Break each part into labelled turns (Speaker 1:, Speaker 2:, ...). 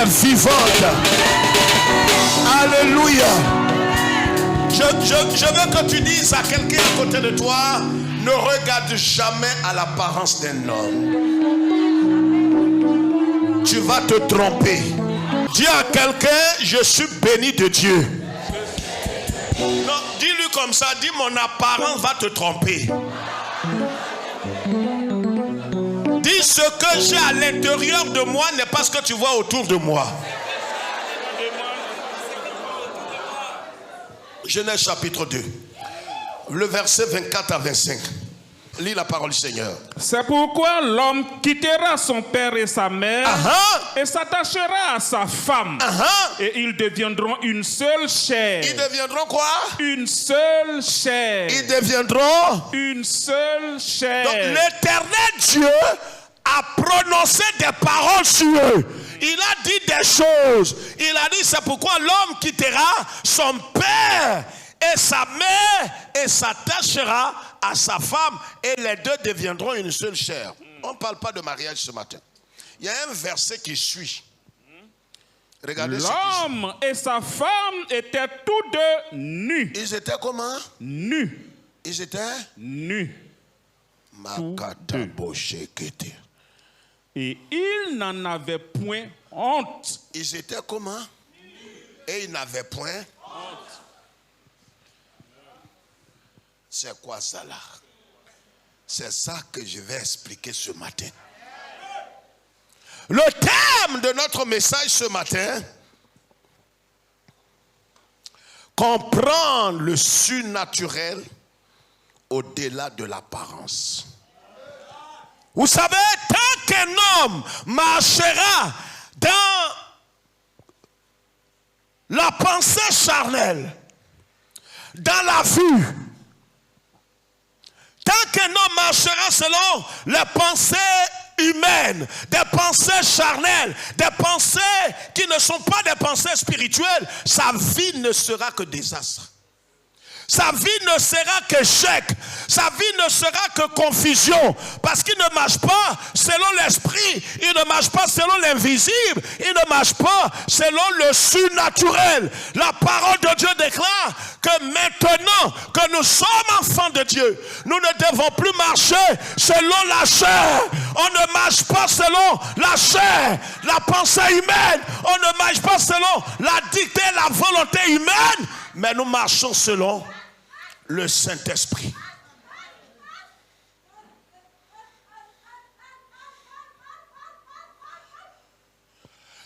Speaker 1: est vivante. Alléluia. Je veux que tu dises à quelqu'un à côté de toi, ne regarde jamais à l'apparence d'un homme. Tu vas te tromper. Dis à quelqu'un, je suis béni de Dieu. Non, dis-lui comme ça, dis mon apparence va te tromper. Dis ce que j'ai à l'intérieur de moi n'est pas ce que tu vois autour de moi. Genèse chapitre 2, le verset 24 à 25. Lis la parole du Seigneur.
Speaker 2: C'est pourquoi l'homme quittera son père et sa mère et s'attachera à sa femme. Et ils deviendront une seule chair.
Speaker 1: Ils deviendront quoi?
Speaker 2: Une seule chair.
Speaker 1: Ils deviendront
Speaker 2: une seule chair.
Speaker 1: Donc l'Éternel Dieu a prononcé des paroles sur eux. Il a dit des choses. Il a dit c'est pourquoi l'homme quittera son père et sa mère et s'attachera à sa femme et les deux deviendront une seule chair. On ne parle pas de mariage ce matin. Il y a un verset qui suit. Regardez
Speaker 2: l'homme et sa femme étaient tous deux nus.
Speaker 1: Ils étaient comment?
Speaker 2: Nus.
Speaker 1: Ils étaient
Speaker 2: nus. Et ils n'en avaient point honte.
Speaker 1: Ils étaient comment? Et ils n'avaient point honte. C'est quoi ça là? C'est ça que je vais expliquer ce matin. Le thème de notre message ce matin, comprendre le surnaturel au-delà de l'apparence. Vous savez, tant qu'un homme marchera dans la pensée charnelle, dans la vue, tant qu'un homme marchera selon les pensées humaines, des pensées charnelles, des pensées qui ne sont pas des pensées spirituelles, sa vie ne sera que désastre. Sa vie ne sera qu'échec. Sa vie ne sera que confusion. Parce qu'il ne marche pas selon l'esprit. Il ne marche pas selon l'invisible. Il ne marche pas selon le surnaturel. La parole de Dieu déclare que maintenant que nous sommes enfants de Dieu, nous ne devons plus marcher selon la chair. On ne marche pas selon la chair, la pensée humaine. On ne marche pas selon la dictée, la volonté humaine. Mais nous marchons selon le Saint-Esprit.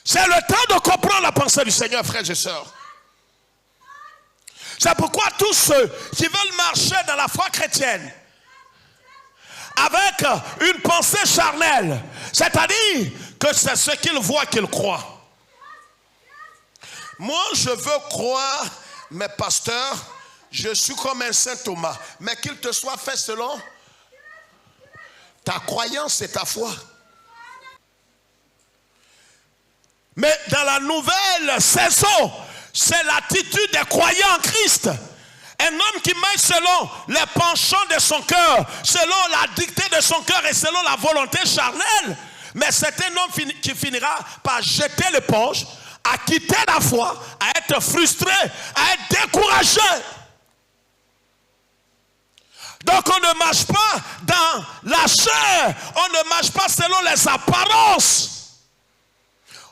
Speaker 1: C'est le temps de comprendre la pensée du Seigneur, frères et sœurs. C'est pourquoi tous ceux qui veulent marcher dans la foi chrétienne avec une pensée charnelle, c'est-à-dire que c'est ce qu'ils voient qu'ils croient. Moi, je veux croire, mes pasteurs, je suis comme un saint Thomas, mais qu'il te soit fait selon ta croyance et ta foi. Mais dans la nouvelle saison, c'est l'attitude des croyants en Christ. Un homme qui marche selon les penchants de son cœur, selon la dictée de son cœur et selon la volonté charnelle. Mais c'est un homme qui finira par jeter l'éponge, à quitter la foi, à être frustré, à être découragé. Donc on ne marche pas dans la chair, on ne marche pas selon les apparences.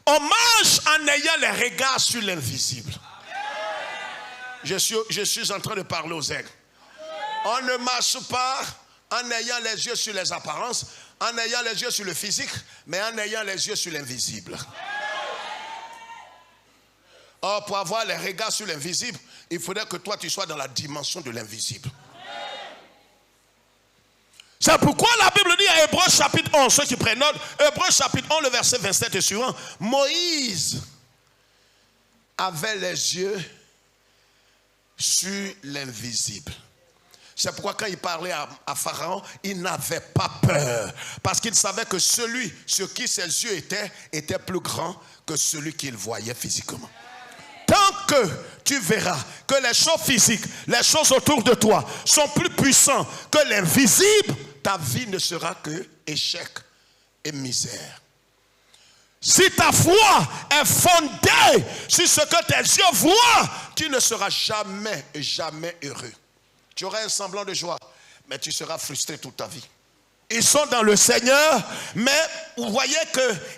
Speaker 1: On marche en ayant les regards sur l'invisible. Je suis en train de parler aux aigles. On ne marche pas en ayant les yeux sur les apparences, en ayant les yeux sur le physique, mais en ayant les yeux sur l'invisible. Or, pour avoir les regards sur l'invisible, il faudrait que toi tu sois dans la dimension de l'invisible. C'est pourquoi la Bible dit à Hébreux chapitre 11, ceux qui prennent note, Hébreux chapitre 11, le verset 27 et suivant, Moïse avait les yeux sur l'invisible. C'est pourquoi quand il parlait à Pharaon, il n'avait pas peur. Parce qu'il savait que celui sur qui ses yeux était plus grand que celui qu'il voyait physiquement. Tant que tu verras que les choses physiques, les choses autour de toi sont plus puissantes que l'invisible, ta vie ne sera que échec et misère. Si ta foi est fondée sur ce que tes yeux voient, tu ne seras jamais et jamais heureux. Tu auras un semblant de joie, mais tu seras frustré toute ta vie. Ils sont dans le Seigneur, mais vous voyez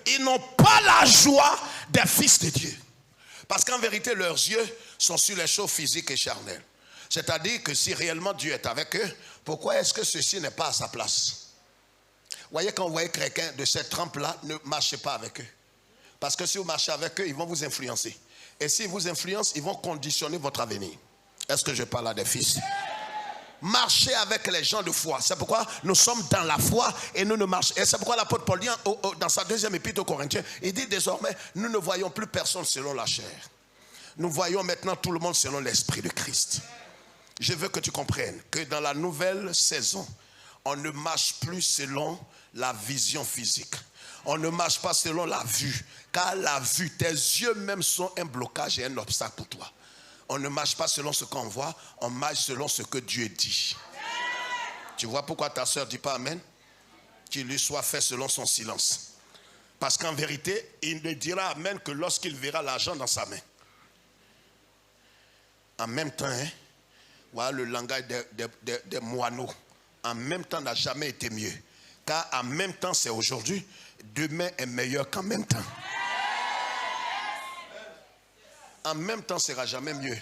Speaker 1: qu'ils n'ont pas la joie des fils de Dieu. Parce qu'en vérité, leurs yeux sont sur les choses physiques et charnelles. C'est-à-dire que si réellement Dieu est avec eux, pourquoi est-ce que ceci n'est pas à sa place? Vous voyez, quand vous voyez quelqu'un de cette trempe-là, ne marchez pas avec eux. Parce que si vous marchez avec eux, ils vont vous influencer. Et s'ils vous influencent, ils vont conditionner votre avenir. Est-ce que je parle à des fils? Marchez avec les gens de foi. C'est pourquoi nous sommes dans la foi et nous ne marchons. Et c'est pourquoi l'apôtre Paul dit dans sa deuxième épître aux Corinthiens, il dit désormais, nous ne voyons plus personne selon la chair. Nous voyons maintenant tout le monde selon l'esprit de Christ. Je veux que tu comprennes que dans la nouvelle saison, on ne marche plus selon la vision physique. On ne marche pas selon la vue. Car la vue, tes yeux même sont un blocage et un obstacle pour toi. On ne marche pas selon ce qu'on voit, on marche selon ce que Dieu dit. Tu vois pourquoi ta soeur ne dit pas Amen? Qu'il lui soit fait selon son silence. Parce qu'en vérité, il ne dira Amen que lorsqu'il verra l'argent dans sa main. En même temps, voilà le langage des moineaux. En même temps n'a jamais été mieux. Car en même temps c'est aujourd'hui, demain est meilleur qu'en même temps. En même temps sera jamais mieux.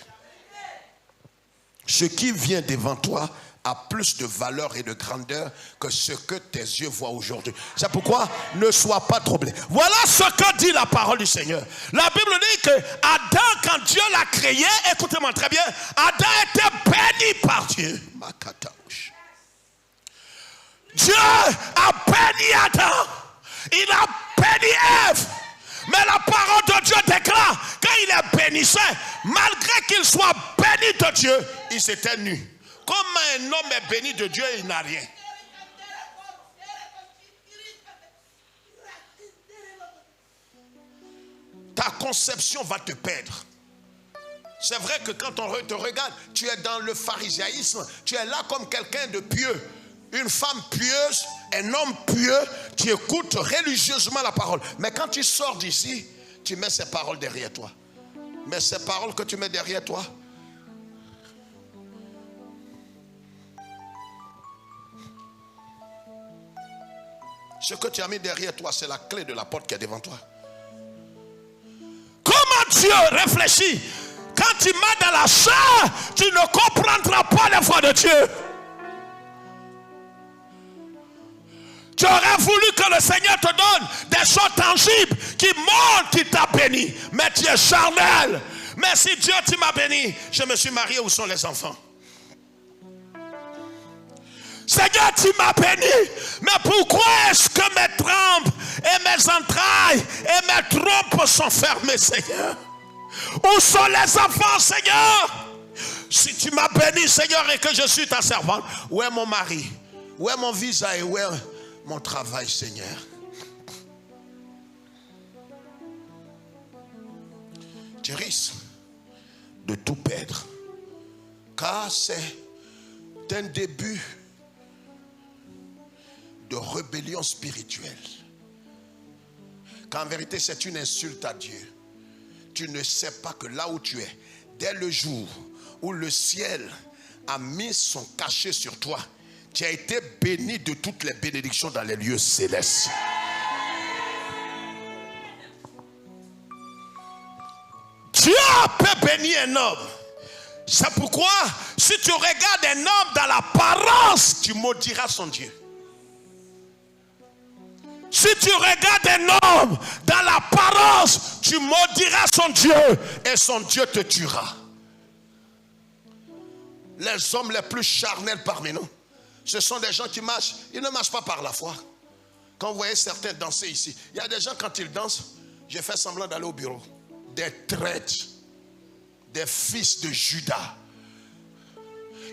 Speaker 1: Ce qui vient devant toi a plus de valeur et de grandeur que ce que tes yeux voient aujourd'hui. C'est pourquoi ne sois pas troublé. Voilà ce que dit la parole du Seigneur. La Bible dit que Adam, quand Dieu l'a créé, écoutez-moi très bien, Adam était béni par Dieu. Dieu a béni Adam. Il a béni Ève. Mais la parole de Dieu déclare, quand il est bénissant, malgré qu'il soit béni de Dieu, il s'était nu. Comment un homme est béni de Dieu et il n'a rien? Ta conception va te perdre. C'est vrai que quand on te regarde, tu es dans le pharisaïsme, tu es là comme quelqu'un de pieux. Une femme pieuse, un homme pieux, tu écoutes religieusement la parole. Mais quand tu sors d'ici, tu mets ces paroles derrière toi. Mais ces paroles que tu mets derrière toi, ce que tu as mis derrière toi, c'est la clé de la porte qui est devant toi. Comment Dieu réfléchit? Quand tu mets dans la chair, tu ne comprendras pas la foi de Dieu. Tu aurais voulu que le Seigneur te donne des choses tangibles qui montrent qu'il t'a béni. Mais tu es charnel. Mais si Dieu tu m'as béni, je me suis marié, où sont les enfants? Seigneur, tu m'as béni. Mais pourquoi est-ce que mes trempes et mes entrailles et mes trompes sont fermées, Seigneur? Où sont les enfants, Seigneur? Si tu m'as béni, Seigneur, et que je suis ta servante, où est mon mari? Où est mon visa et où est mon travail, Seigneur? Tu risques de tout perdre. Car c'est un début de rébellion spirituelle. Car en vérité, c'est une insulte à Dieu. Tu ne sais pas que là où tu es, dès le jour où le ciel a mis son cachet sur toi, tu as été béni de toutes les bénédictions dans les lieux célestes. Dieu peut bénir un homme. C'est pourquoi, si tu regardes un homme dans l'apparence, tu maudiras son Dieu. Si tu regardes un homme dans l'apparence, tu maudiras son Dieu et son Dieu te tuera. Les hommes les plus charnels parmi nous, ce sont des gens qui marchent, ils ne marchent pas par la foi. Quand vous voyez certains danser ici, il y a des gens quand ils dansent, j'ai fait semblant d'aller au bureau. Des traîtres, des fils de Judas.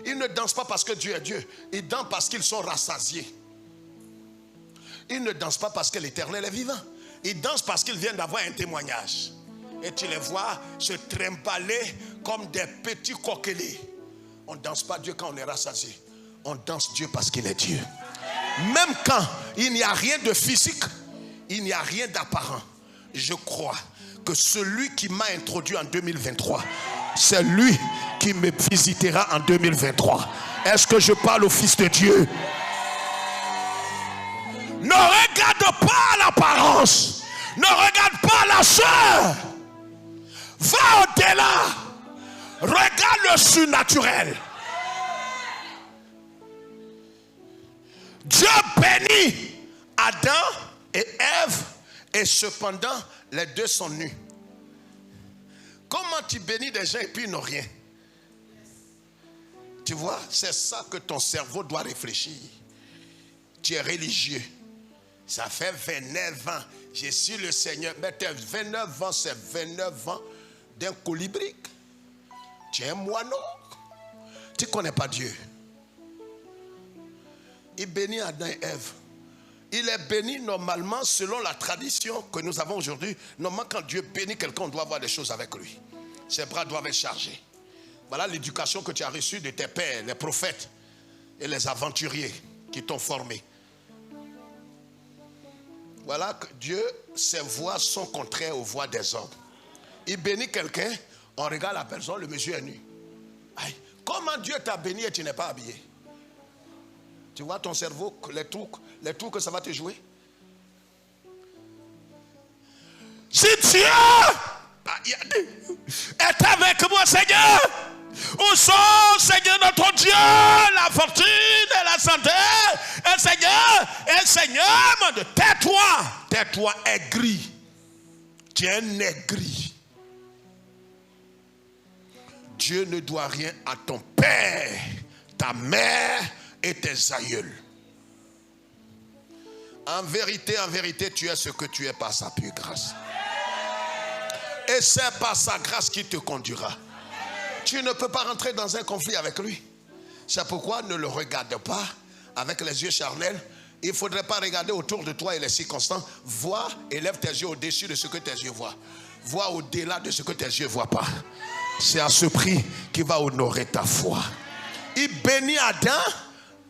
Speaker 1: Ils ne dansent pas parce que Dieu est Dieu, ils dansent parce qu'ils sont rassasiés. Ils ne dansent pas parce que l'Éternel est vivant. Ils dansent parce qu'ils viennent d'avoir un témoignage. Et tu les vois se trimballer comme des petits coqueliers. On ne danse pas Dieu quand on est rassasié. On danse Dieu parce qu'il est Dieu. Même quand il n'y a rien de physique, il n'y a rien d'apparent. je crois que celui qui m'a introduit en 2023, c'est lui qui me visitera en 2023. Est-ce que je parle au Fils de Dieu? Ne regarde pas l'apparence. Ne regarde pas la chair. Va au-delà. Regarde le surnaturel. Dieu bénit Adam et Ève, et cependant les deux sont nus. Comment tu bénis des gens et puis ils n'ont rien? Tu vois, c'est ça que ton cerveau doit réfléchir. Tu es religieux. Ça fait 29 ans. J'ai su le Seigneur. Mais tes 29 ans, c'est 29 ans d'un colibri. Tu es un moineau. Tu ne connais pas Dieu. Il bénit Adam et Ève. Il est béni normalement selon la tradition que nous avons aujourd'hui. Normalement, quand Dieu bénit quelqu'un, on doit voir des choses avec lui. Ses bras doivent être chargés. Voilà l'éducation que tu as reçue de tes pères, les prophètes et les aventuriers qui t'ont formé. Voilà que Dieu, ses voix sont contraires aux voix des hommes. Il bénit quelqu'un, on regarde la personne, le monsieur est nu. Aïe, comment Dieu t'a béni et tu n'es pas habillé? Tu vois ton cerveau, les tours que ça va te jouer. Si Dieu est avec moi, Seigneur, où sont, Seigneur, notre Dieu, la fortune et la santé? Et Seigneur, mon Dieu, tais-toi, aigri. Tu es un aigri. Dieu ne doit rien à ton père, ta mère et tes aïeuls. En vérité, tu es ce que tu es par sa pure grâce. Et c'est par sa grâce qui te conduira. Tu ne peux pas rentrer dans un conflit avec lui. C'est pourquoi ne le regarde pas avec les yeux charnels. Il ne faudrait pas regarder autour de toi et les circonstances. Vois et lève tes yeux au-dessus de ce que tes yeux voient. Vois au-delà de ce que tes yeux ne voient pas. C'est à ce prix qu'il va honorer ta foi. Il bénit Adam.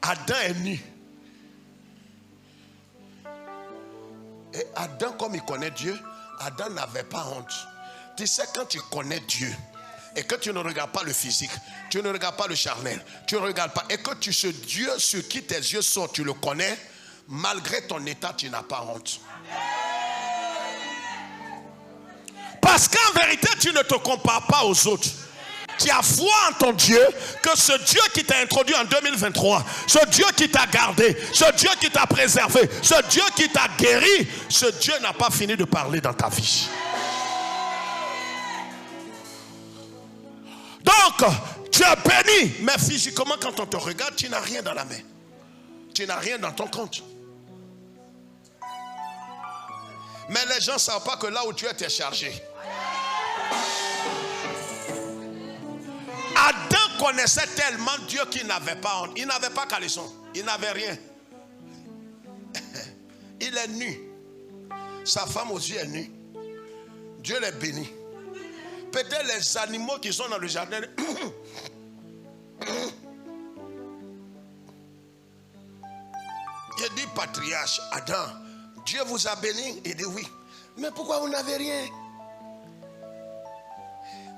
Speaker 1: Adam est nu. Et Adam, comme il connaît Dieu, Adam n'avait pas honte. Tu sais, quand tu connais Dieu et que tu ne regardes pas le physique, tu ne regardes pas le charnel, tu ne regardes pas, et que ce Dieu sur qui tes yeux sont, tu le connais, malgré ton état, tu n'as pas honte. Parce qu'en vérité, tu ne te compares pas aux autres. Tu as foi en ton Dieu, que ce Dieu qui t'a introduit en 2023, ce Dieu qui t'a gardé, ce Dieu qui t'a préservé, ce Dieu qui t'a guéri, ce Dieu n'a pas fini de parler dans ta vie. Donc, tu es béni, mais physiquement, quand on te regarde, tu n'as rien dans la main. Tu n'as rien dans ton compte. Mais les gens ne savent pas que là où tu es, tu es chargé. Adam connaissait tellement Dieu qu'il n'avait pas honte. Il n'avait pas caleçon. Il n'avait rien. Il est nu. Sa femme aussi est nue. Dieu les bénit. Peut-être les animaux qui sont dans le jardin. Il dit, patriarche Adam, Dieu vous a béni? Il dit oui. Mais pourquoi vous n'avez rien?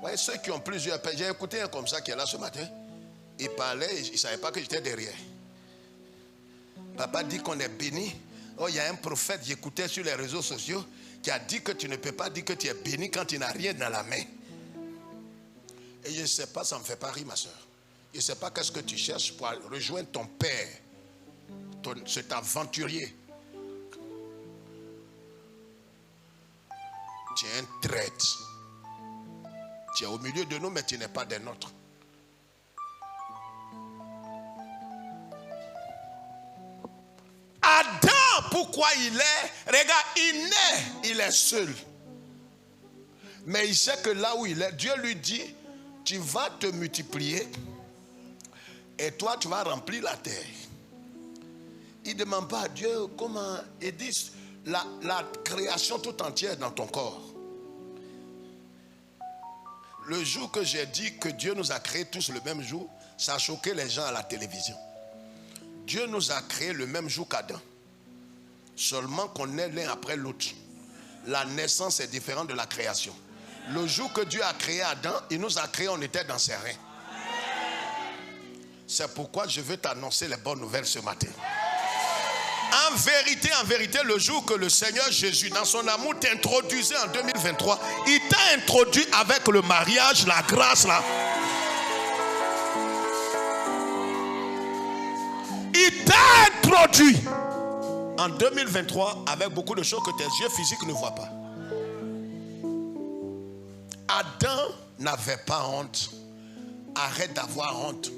Speaker 1: Ouais, ceux qui ont plusieurs pères, j'ai écouté un comme ça qui est là ce matin. Il parlait, il ne savait pas que j'étais derrière. Papa dit qu'on est béni. Oh, il y a un prophète, j'écoutais sur les réseaux sociaux, qui a dit que tu ne peux pas dire que tu es béni quand tu n'as rien dans la main. Et je ne sais pas, ça me fait pas rire, ma soeur. Je ne sais pas qu'est-ce que tu cherches pour rejoindre ton père, cet aventurier. Tu es un traître. Tu es au milieu de nous, mais tu n'es pas des nôtres. Adam, pourquoi il est? Regarde, il est seul. Mais il sait que là où il est, Dieu lui dit, tu vas te multiplier et toi tu vas remplir la terre. Il ne demande pas à Dieu comment, il dit la création tout entière dans ton corps. Le jour que j'ai dit que Dieu nous a créés tous le même jour, ça a choqué les gens à la télévision. Dieu nous a créés le même jour qu'Adam. Seulement qu'on est l'un après l'autre. La naissance est différente de la création. Le jour que Dieu a créé Adam, il nous a créé, on était dans ses reins. C'est pourquoi je veux t'annoncer les bonnes nouvelles ce matin. En vérité, le jour que le Seigneur Jésus, dans son amour, t'introduisait en 2023, il t'a introduit avec le mariage, la grâce là. Il t'a introduit en 2023 avec beaucoup de choses que tes yeux physiques ne voient pas. Adam n'avait pas honte. Arrête d'avoir honte,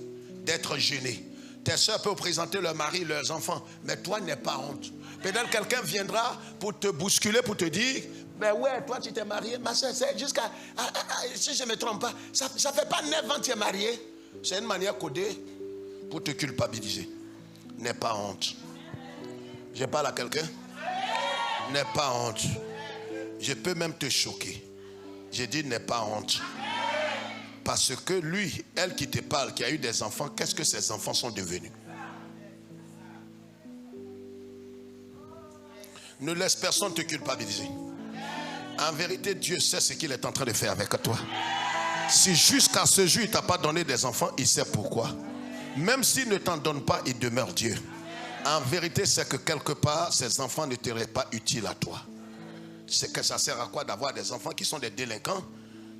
Speaker 1: d'être gêné. Tes soeurs peuvent présenter leur mari, leurs enfants, mais toi n'es pas honte. Peut-être quelqu'un viendra pour te bousculer, pour te dire, mais ouais, toi tu t'es marié, ma soeur, c'est jusqu'à, si je ne me trompe pas, ça ne fait pas 9 ans que tu es marié. C'est une manière codée pour te culpabiliser. N'aie pas honte. Je parle à quelqu'un? N'aie pas honte. Je peux même te choquer. J'ai dit n'aie pas honte. Parce que lui, elle qui te parle, qui a eu des enfants, qu'est-ce que ces enfants sont devenus? Ne laisse personne te culpabiliser. En vérité, Dieu sait ce qu'il est en train de faire avec toi. Si jusqu'à ce jour, il ne t'a pas donné des enfants, il sait pourquoi. Même s'il ne t'en donne pas, il demeure Dieu. En vérité, c'est que quelque part, ces enfants ne te seraient pas utiles à toi. C'est que ça sert à quoi d'avoir des enfants qui sont des délinquants,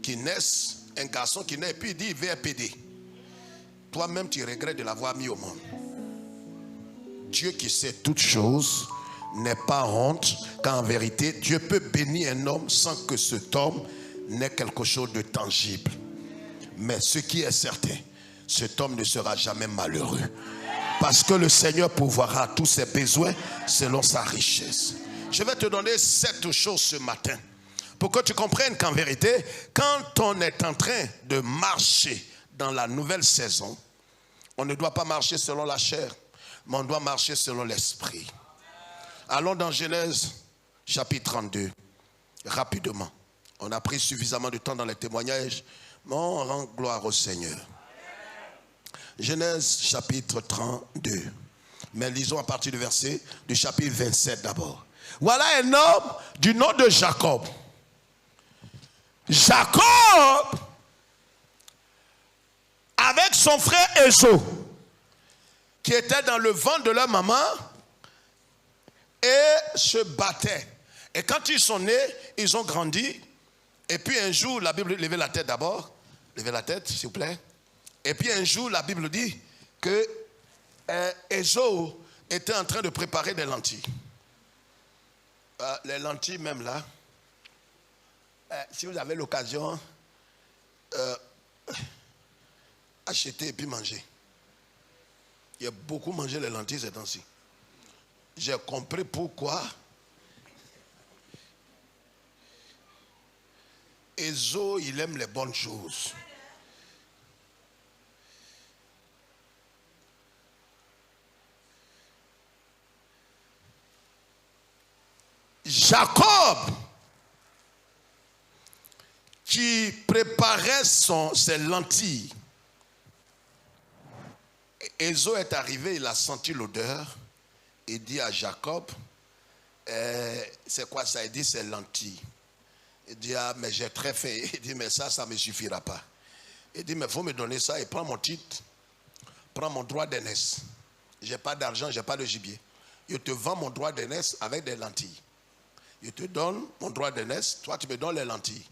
Speaker 1: qui naissent, un garçon qui naît, et puis il dit il veut PD. Toi-même, tu regrettes de l'avoir mis au monde. Dieu qui sait toutes choses n'est pas honte, qu'en vérité, Dieu peut bénir un homme sans que cet homme n'ait quelque chose de tangible. Mais ce qui est certain, cet homme ne sera jamais malheureux. Parce que le Seigneur pourvoira tous ses besoins selon sa richesse. Je vais te donner 7 choses ce matin. Pour que tu comprennes qu'en vérité, quand on est en train de marcher dans la nouvelle saison, on ne doit pas marcher selon la chair, mais on doit marcher selon l'esprit. Allons dans Genèse chapitre 32, rapidement. On a pris suffisamment de temps dans les témoignages, mais on rend gloire au Seigneur. Genèse chapitre 32. Mais lisons à partir du verset du chapitre 27 d'abord. Voilà un homme du nom de Jacob. Jacob, avec son frère Ésaü, qui était dans le ventre de leur maman, et se battaient. Et quand ils sont nés, ils ont grandi. Et puis un jour, la Bible, levez la tête d'abord. Levez la tête, s'il vous plaît. Et puis un jour, la Bible dit que Ésaü était en train de préparer des lentilles. Les lentilles même là, si vous avez l'occasion, achetez et puis mangez. Il y a beaucoup mangé les lentilles ces temps-ci. J'ai compris pourquoi Ésaü, il aime les bonnes choses. Jacob, qui préparait ses lentilles, Ésaü est arrivé, il a senti l'odeur. Il dit à Jacob, c'est quoi ça? Il dit, c'est lentilles. Il dit, ah, mais j'ai très faim. Il dit, mais ça ne me suffira pas. Il dit, mais il faut me donner ça et prends mon titre, prends mon droit d'aînesse. Je n'ai pas d'argent, je n'ai pas de gibier. Je te vends mon droit d'aînesse avec des lentilles. Je te donne mon droit d'aînesse, toi tu me donnes les lentilles.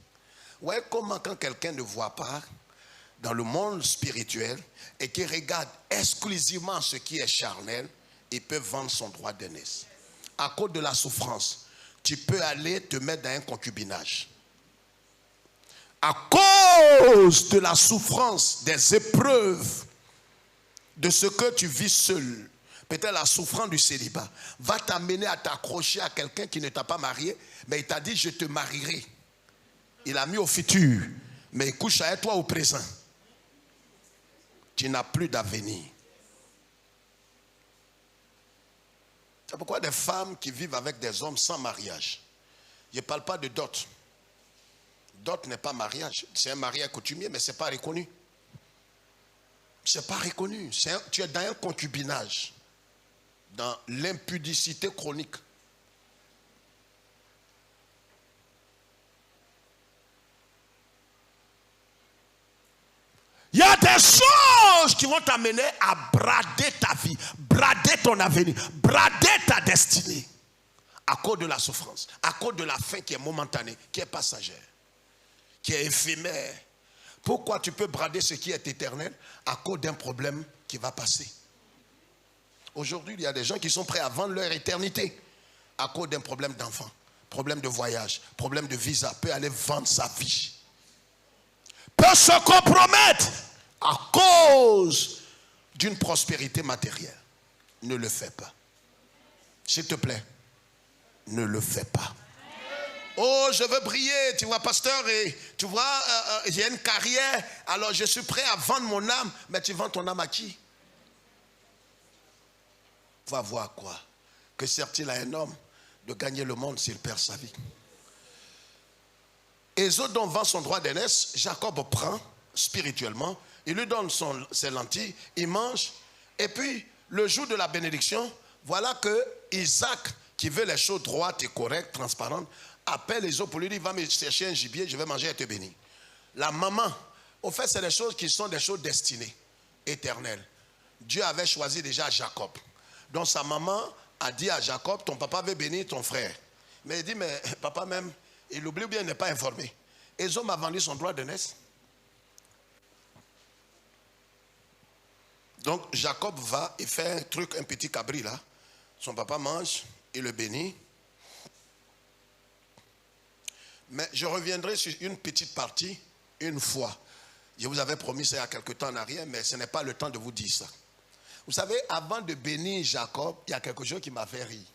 Speaker 1: Ouais, comment quand quelqu'un ne voit pas dans le monde spirituel et qui regarde exclusivement ce qui est charnel, il peut vendre son droit d'aînesse. À cause de la souffrance, tu peux aller te mettre dans un concubinage. À cause de la souffrance, des épreuves, de ce que tu vis seul, peut-être la souffrance du célibat, va t'amener à t'accrocher à quelqu'un qui ne t'a pas marié, mais il t'a dit je te marierai. Il a mis au futur, mais il couche avec toi au présent. Tu n'as plus d'avenir. C'est pourquoi des femmes qui vivent avec des hommes sans mariage. Je ne parle pas de dot. Dot n'est pas mariage. C'est un mariage coutumier, mais ce n'est pas reconnu. Ce n'est pas reconnu. Tu es dans un concubinage. Dans l'impudicité chronique. Il y a des choses qui vont t'amener à brader ta vie, brader ton avenir, brader ta destinée. À cause de la souffrance, à cause de la faim qui est momentanée, qui est passagère, qui est éphémère. Pourquoi tu peux brader ce qui est éternel? À cause d'un problème qui va passer. Aujourd'hui, il y a des gens qui sont prêts à vendre leur éternité à cause d'un problème d'enfant, problème de voyage, problème de visa, peut aller vendre sa vie. Peut se compromettre à cause d'une prospérité matérielle. Ne le fais pas. S'il te plaît, ne le fais pas. Oh, je veux briller, tu vois, pasteur, et tu vois, j'ai une carrière, alors je suis prêt à vendre mon âme. Mais tu vends ton âme à qui? Va voir quoi? Que sert-il à un homme de gagner le monde s'il perd sa vie? Ésaü donc vend son droit d'aînesse, Jacob prend spirituellement, il lui donne ses lentilles, il mange, et puis le jour de la bénédiction, voilà que Isaac, qui veut les choses droites et correctes, transparentes, appelle Ésaü pour lui dire, va me chercher un gibier, je vais manger et te bénir. La maman, au fait, c'est des choses qui sont des choses destinées, éternelles. Dieu avait choisi déjà Jacob. Donc sa maman a dit à Jacob, ton papa veut bénir ton frère. Mais il dit, mais papa même, il oublie ou bien il n'est pas informé. Ésaü m'a vendu son droit d'aînesse. Donc Jacob va et fait un truc, un petit cabri là. Son papa mange, il le bénit. Mais je reviendrai sur une petite partie une fois. Je vous avais promis ça il y a quelque temps en arrière, mais ce n'est pas le temps de vous dire ça. Vous savez, avant de bénir Jacob, il y a quelque chose qui m'a fait rire.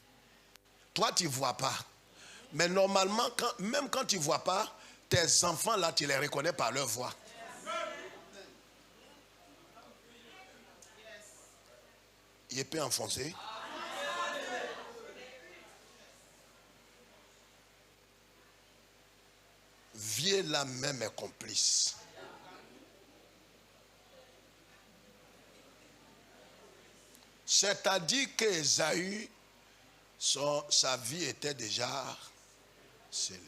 Speaker 1: Toi, tu ne vois pas. Mais normalement, même quand tu ne vois pas, tes enfants là, tu les reconnais par leur voix. Il est peu enfoncé. Vieux là même est complice. C'est-à-dire qu'Ésaü, sa vie était déjà scellée.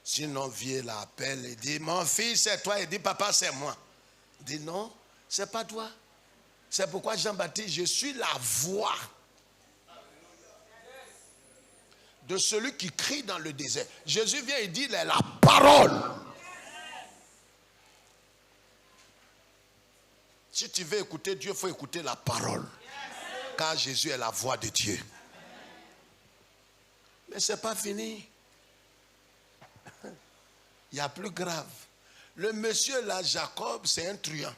Speaker 1: Sinon, vieux l'appelle et dit, mon fils c'est toi. Il dit, papa c'est moi. Il dit, non, c'est pas toi. C'est pourquoi Jean-Baptiste, je suis la voix de celui qui crie dans le désert. Jésus vient et dit, il est la parole. Si tu veux écouter Dieu, il faut écouter la parole. Car Jésus est la voix de Dieu. Mais ce n'est pas fini. Il y a plus grave. Le monsieur là, Jacob, c'est un truand.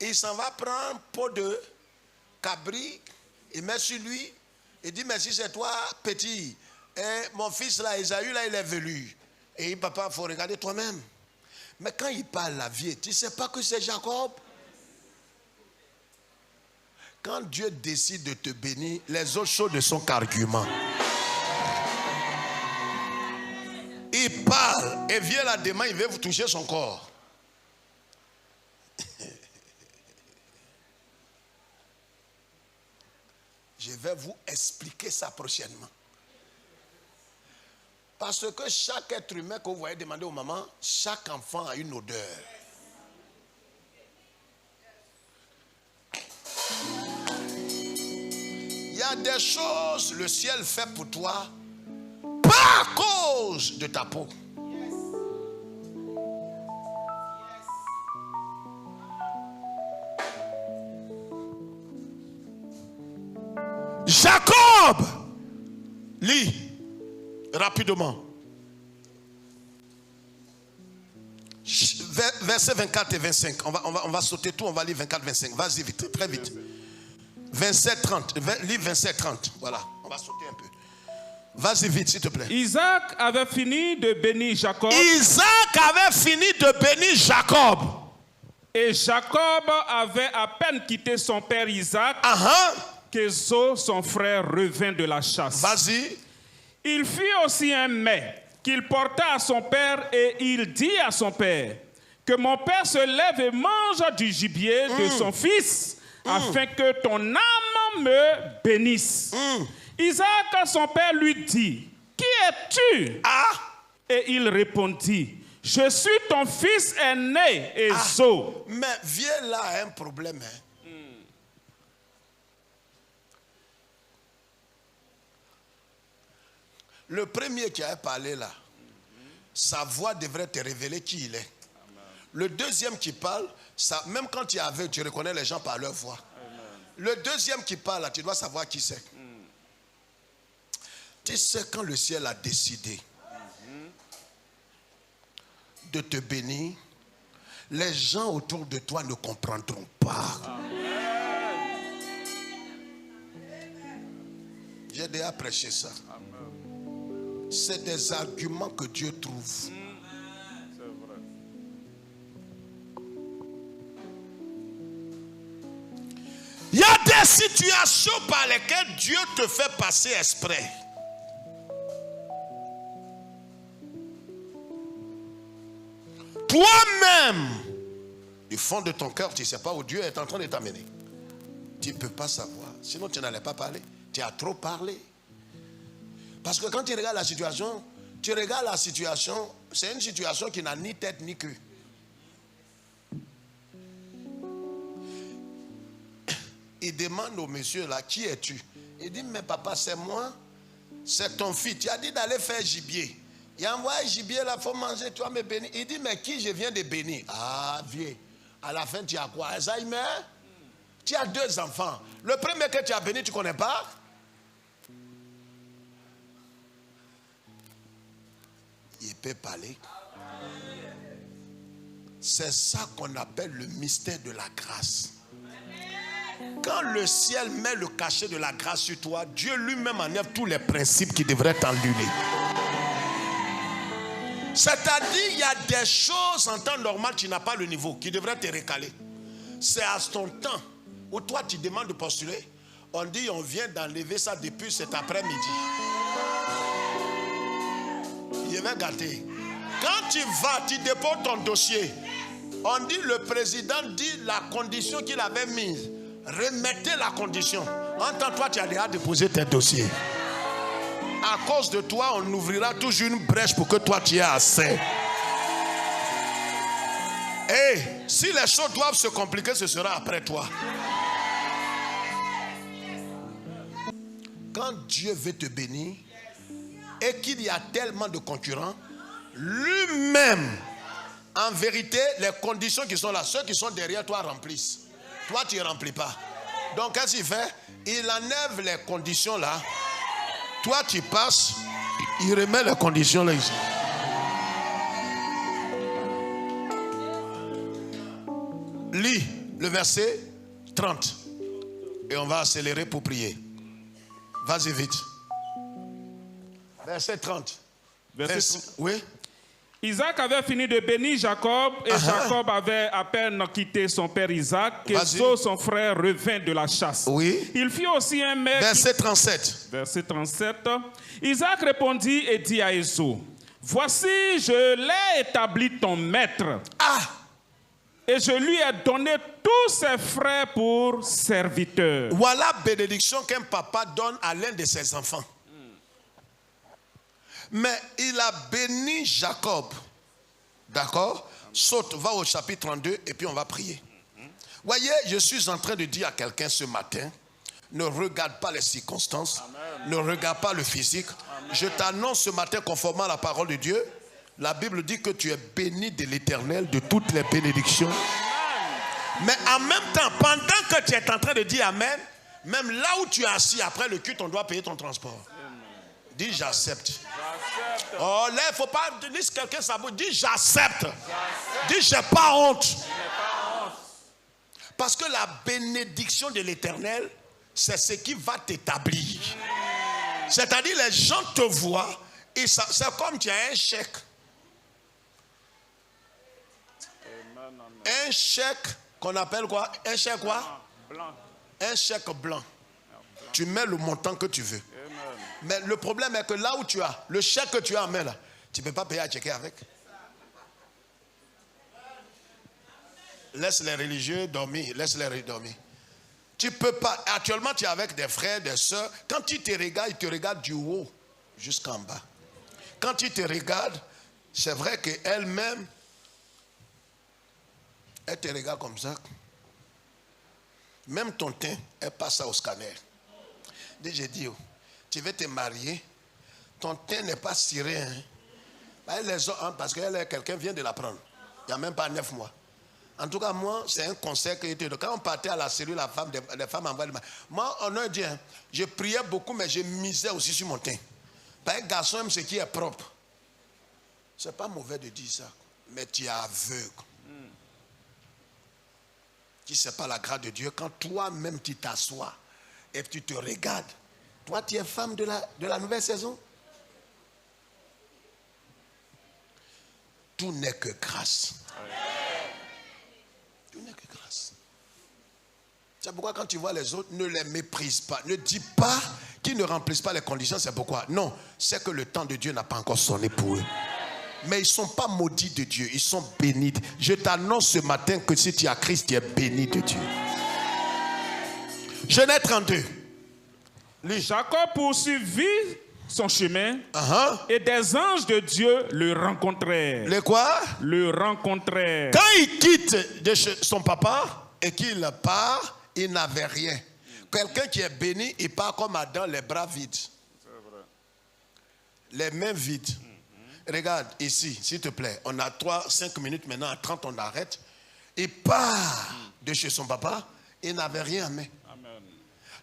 Speaker 1: Il s'en va prendre un pot de cabri, il met sur lui, il dit, mais si c'est toi, petit, et mon fils là, Ésaü là, il est velu. Et il dit, papa, il faut regarder toi-même. Mais quand il parle la vie, tu ne sais pas que c'est Jacob. Quand Dieu décide de te bénir, les autres choses ne sont qu'arguments. Il parle et vient là demain, il veut vous toucher son corps. Je vais vous expliquer ça prochainement. Parce que chaque être humain que vous voyez demander aux mamans, chaque enfant a une odeur. Il y a des choses le ciel fait pour toi, pas à cause de ta peau. Jacob, lis rapidement. Versets 24 et 25. On va sauter tout, on va lire 24, 25. Vas-y vite, très vite. 27, 30. Lis 27, 30. Voilà, on va sauter un peu. Vas-y vite, s'il te plaît.
Speaker 2: Isaac avait fini de bénir Jacob.
Speaker 1: Isaac avait fini de bénir Jacob.
Speaker 2: Et Jacob avait à peine quitté son père Isaac. qu'Ésaü, son frère, revint de la chasse.
Speaker 1: Vas-y.
Speaker 2: Il fit aussi un mets qu'il porta à son père et il dit à son père que mon père se lève et mange du gibier de son fils afin que ton âme me bénisse. Isaac, son père, lui dit, qui es-tu? Et il répondit, Je suis ton fils aîné, Ésaü.
Speaker 1: Mais vieux là a un problème. Le premier qui a parlé là, sa voix devrait te révéler qui il est. Le deuxième qui parle, ça, même quand tu es aveugle, tu reconnais les gens par leur voix. Le deuxième qui parle là, tu dois savoir qui c'est. Tu sais, quand le ciel a décidé de te bénir, les gens autour de toi ne comprendront pas. J'ai déjà prêché ça. C'est des arguments que Dieu trouve.
Speaker 2: C'est vrai.
Speaker 1: Il y a des situations par lesquelles Dieu te fait passer exprès. Toi-même, du fond de ton cœur, tu ne sais pas où Dieu est en train de t'amener. Tu ne peux pas savoir. Sinon, tu n'allais pas parler. Tu as trop parlé. Parce que quand tu regardes la situation, c'est une situation qui n'a ni tête ni queue. Il demande au monsieur là, qui es-tu? Il dit, mais papa, c'est moi, c'est ton fils. Tu as dit d'aller faire gibier. Il a envoyé gibier là, il faut manger, tu vas me bénir. Il dit, mais qui je viens de bénir? Ah, vieux. À la fin, tu as quoi? Alzheimer? Tu as 2 enfants. Le premier que tu as béni, tu ne connais pas? Il peut parler. C'est ça qu'on appelle le mystère de la grâce. Quand le ciel met le cachet de la grâce sur toi, Dieu lui-même enlève tous les principes qui devraient t'enlumer. C'est-à-dire, il y a des choses en temps normal, tu n'as pas le niveau, qui devraient te recaler. C'est à ton temps où toi tu demandes de postuler. On dit, on vient d'enlever ça depuis cet après-midi. Il va gâter. Quand tu vas, tu déposes ton dossier. On dit, le président dit la condition qu'il avait mise. Remettez la condition. En tant que toi, tu as déjà déposé tes dossiers. À cause de toi, on ouvrira toujours une brèche pour que toi, tu aies assez. Et si les choses doivent se compliquer, ce sera après toi. Quand Dieu veut te bénir et qu'il y a tellement de concurrents, lui-même, en vérité, les conditions qui sont là, ceux qui sont derrière toi remplissent. Toi, tu ne remplis pas. Donc, qu'est-ce qu'il fait? Il enlève les conditions là. Toi, tu passes, il remet les conditions là ici. Lis le verset 30. Et on va accélérer pour prier. Vas-y vite. Verset 30. Oui.
Speaker 2: Isaac avait fini de bénir Jacob et Jacob avait à peine quitté son père Isaac que Ésaü, son frère, revint de la chasse.
Speaker 1: Oui.
Speaker 2: Il fit aussi un mec.
Speaker 1: Verset 37.
Speaker 2: Verset 37. Isaac répondit et dit à Ésaü, voici, je l'ai établi ton maître. Et je lui ai donné tous ses frères pour serviteurs.
Speaker 1: Voilà la bénédiction qu'un papa donne à l'un de ses enfants. Mais il a béni Jacob. D'accord? Saute, va au chapitre 32 et puis on va prier. Voyez, je suis en train de dire à quelqu'un ce matin, ne regarde pas les circonstances, ne regarde pas le physique. Je t'annonce ce matin, conformément à la parole de Dieu, la Bible dit que tu es béni de l'Éternel, de toutes les bénédictions. Mais en même temps, pendant que tu es en train de dire Amen, même là où tu es assis, après le culte, on doit payer ton transport. Dis j'accepte. Oh là, il ne faut pas dire quelqu'un ça veut dire j'accepte. Dis j'ai pas honte. Parce que la bénédiction de l'Éternel, c'est ce qui va t'établir. C'est-à-dire les gens te voient et c'est comme tu as un chèque. Un chèque qu'on appelle quoi? Un chèque quoi? Blanc. Un chèque blanc. Tu mets le montant que tu veux. Mais le problème est que là où tu as, le chèque que tu as en main là, tu ne peux pas payer à checker avec. Laisse les religieux dormir, laisse-les dormir. Tu ne peux pas. Actuellement, tu es avec des frères, des soeurs. Quand ils te regardent du haut jusqu'en bas. Quand ils te regardent, C'est vrai qu'elle-même, elle te regarde comme ça. Même ton teint, elle passe ça au scanner. J'ai dit, tu veux te marier, ton teint n'est pas ciré. Parce que quelqu'un vient de la prendre. Il n'y a même pas 9 mois. En tout cas, moi, c'est un conseil que j'ai donné. Quand on partait à la cellule, les femmes envoyaient. Moi, on a dit, je priais beaucoup, mais je misais aussi sur mon teint. Parce que garçon aime ce qui est propre. C'est pas mauvais de dire ça, mais tu es aveugle. Tu ne sais pas la grâce de Dieu. Quand toi-même tu t'assois et tu te regardes, toi tu es femme de la nouvelle saison. Tout n'est que grâce. Tout n'est que grâce. C'est pourquoi quand tu vois les autres, ne les méprise pas. Ne dis pas qu'ils ne remplissent pas les conditions. C'est pourquoi. Non, c'est que le temps de Dieu n'a pas encore sonné pour eux. Mais ils ne sont pas maudits de Dieu, ils sont bénis. Je t'annonce ce matin que si tu as Christ, tu es béni de Dieu. Genèse 32.
Speaker 2: Jacob poursuivit son chemin et des anges de Dieu le rencontrèrent.
Speaker 1: Le quoi?
Speaker 2: Le rencontrèrent.
Speaker 1: Quand il quitte de chez son papa et qu'il part, il n'avait rien. Quelqu'un qui est béni, il part comme Adam, les bras vides. Les mains vides. Regarde ici, s'il te plaît. On a 5 minutes maintenant, à 30 on arrête. Il part de chez son papa, il n'avait rien en main. Amen.